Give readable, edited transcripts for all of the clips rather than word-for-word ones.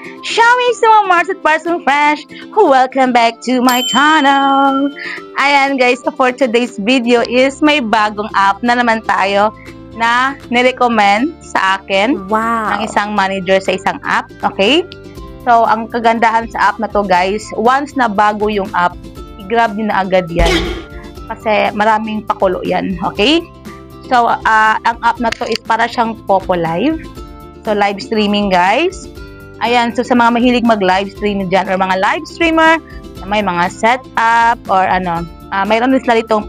Showing some Mars at Person Fresh. Welcome back to my channel. Ayan guys, for today's video is may bagong app na naman tayo na nirecommend sa akin ng isang manager sa isang app. Okay? So, ang kagandahan sa app na to guys, once na bago yung app, i-grab nyo na agad yan. Kasi maraming pakulo yan. Okay? So, ang app na to is para siyang Popo Live. So, live streaming guys. Ayan, so sa mga mahilig mag-live stream dyan or mga live streamer na may mga setup or mayroon din sila ditong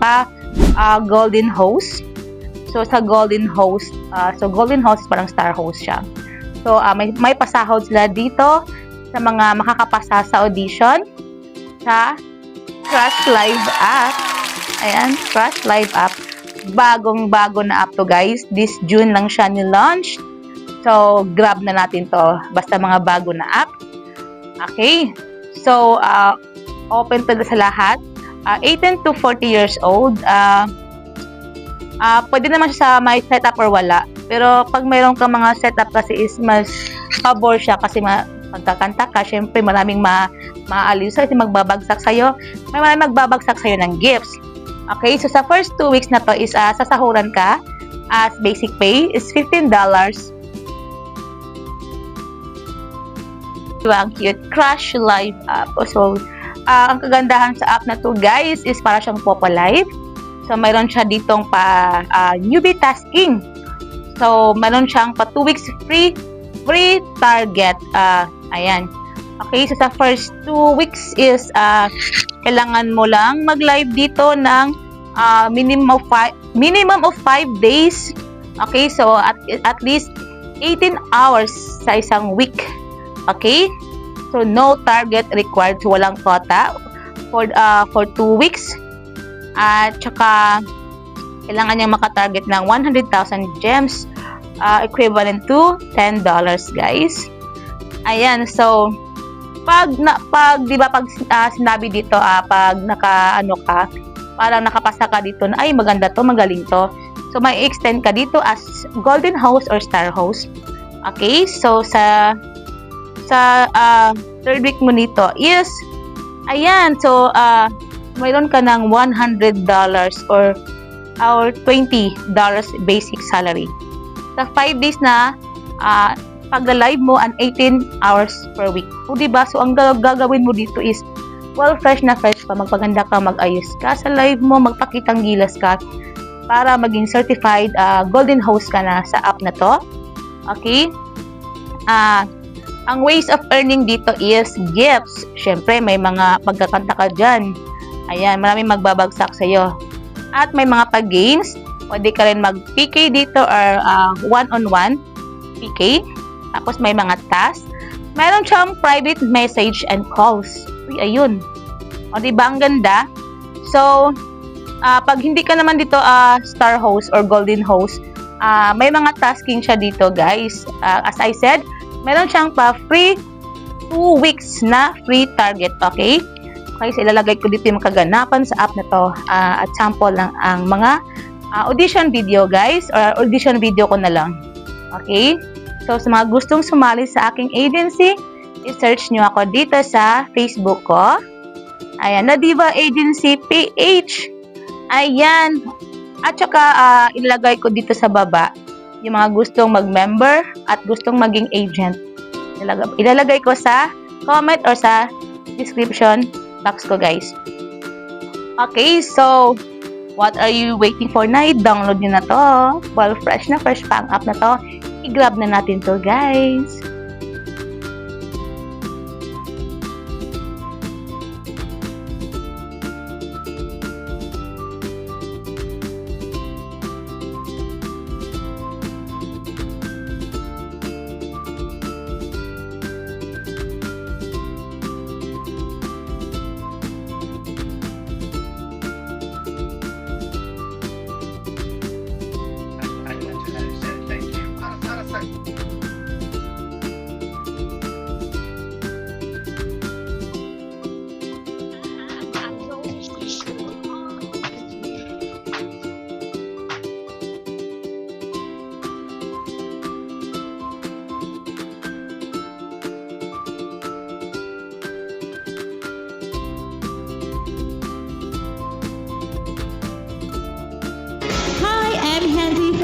golden host. So, sa golden host, golden host parang star host siya. So, may pasahod sila dito sa mga makakapasa sa audition sa Crush Live app. Ayan, Crush Live app. Bagong-bago na app to guys. This June lang siya ni-launch. So, grab na natin to. Basta mga bago na app. Okay. So, open to sa lahat. 18 to 40 years old. Pwede naman siya sa may setup or wala. Pero, pag mayroon kang mga setup kasi is mas pabor siya kasi pagkakanta ka, syempre maraming maaliw sa'yo, magbabagsak sa'yo. May maraming magbabagsak sa'yo ng gifts. Okay, so sa first 2 weeks na to is sasahuran ka as basic pay is $15. Ang cute Crush Live app. So, ang kagandahan sa app na to guys is para siyang Popo Live. So, mayroon siya ditong newbie tasking. So, mayroon siyang 2 weeks free target. Ayan. Okay, so sa first 2 weeks is kailangan mo lang mag-live dito ng minimum of 5 days. Okay, so at least 18 hours sa isang week. Okay? So no target required, so walang quota for 2 weeks. At saka kailangan niyang maka-target ng 100,000 gems equivalent to $10 guys. Ayan, so pag sinabi dito pag parang nakapasa ka dito na ay maganda to, magaling to. So may extend ka dito as golden host or star host. Okay? So sa third week mo nito is ayan, so mayroon ka ng $100 or $20 basic salary. Sa 5 days na pagla-live mo and 18 hours per week. O diba? So, ang gagawin mo dito is fresh na fresh pa. Magpaganda ka, mag-ayos ka sa live mo, magpakitang gilas ka para maging certified golden host ka na sa app na to. Okay? Ang ways of earning dito is gifts. Syempre, may mga pagkakanta ka dyan. Ayan, maraming magbabagsak sa'yo. At may mga pag-games. Pwede ka rin mag-PK dito or one-on-one PK. Tapos may mga tasks. Meron siyang private message and calls. Uy, ayun. O, diba? Ang ganda. So, pag hindi ka naman dito star host or golden host, may mga tasking siya dito, guys. As I said, meron siyang free 2 weeks na free target. Okay? Okay, so ilalagay ko dito yung kaganapan sa app na to. At sample lang ang mga audition video, guys. Or audition video ko na lang. Okay? So, sa mga gustong sumali sa aking agency, i-search nyo ako dito sa Facebook ko. Ayan, Nadiva Agency PH. Ayan. At saka, ilagay ko dito sa baba yung mga gustong mag-member at gustong maging agent. Ilalagay ko sa comment or sa description box ko, guys. Okay, so, what are you waiting for na? I-download nyo na to. Fresh na fresh pa ang app na to. I-grab na natin to, guys.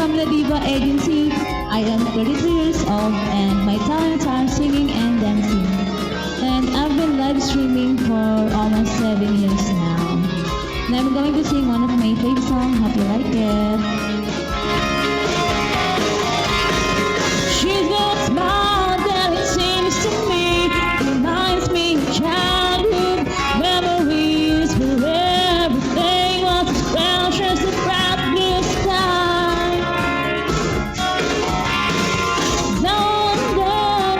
from La Diva Agency. I am 33 years old and my talents are singing and dancing. And I've been live streaming for almost 7 years now. And I'm going to sing one of my favorite songs. Hope you like it. She's got a smile that it seems to me reminds me of childhood memories where everything was as precious as bright blue sky. Don't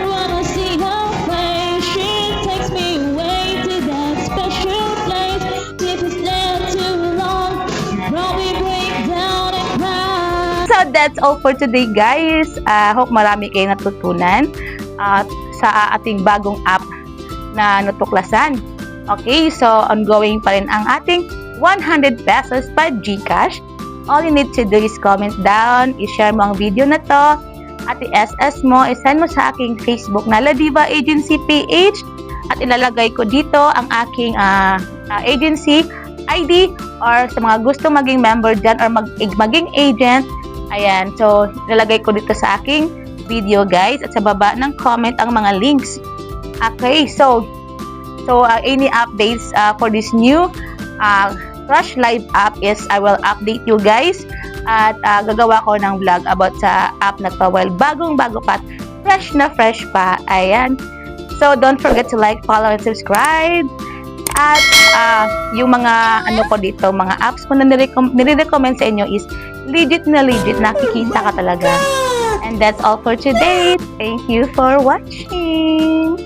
wanna see her face. She takes me away to that special place. If it's there too long, probably break down and cry. So that's all for today, guys. Hope marami kayong natutunan sa ating bagong app na natuklasan. Okay, so ongoing pa rin ang ating 100 pesos pa GCash. All you need to do is comment down, i-share mo ang video na to, at i-SS mo, i-send mo sa aking Facebook na La Diva Agency PH, at ilalagay ko dito ang aking agency ID, or sa mga gusto maging member dyan or maging agent. Ayan, so ilalagay ko dito sa aking video, guys, at sa baba ng comment ang mga links. Okay, so any updates for this new Crush Live app is I will update you guys, at gagawa ko ng vlog about sa app na to while bagong-bago pa, fresh na fresh pa. Ayan, so don't forget to like, follow, and subscribe. At yung mga ano ko dito, mga apps ko na nire-recommend sa inyo is legit, nakikita ka talaga. And that's all for today. Thank you for watching.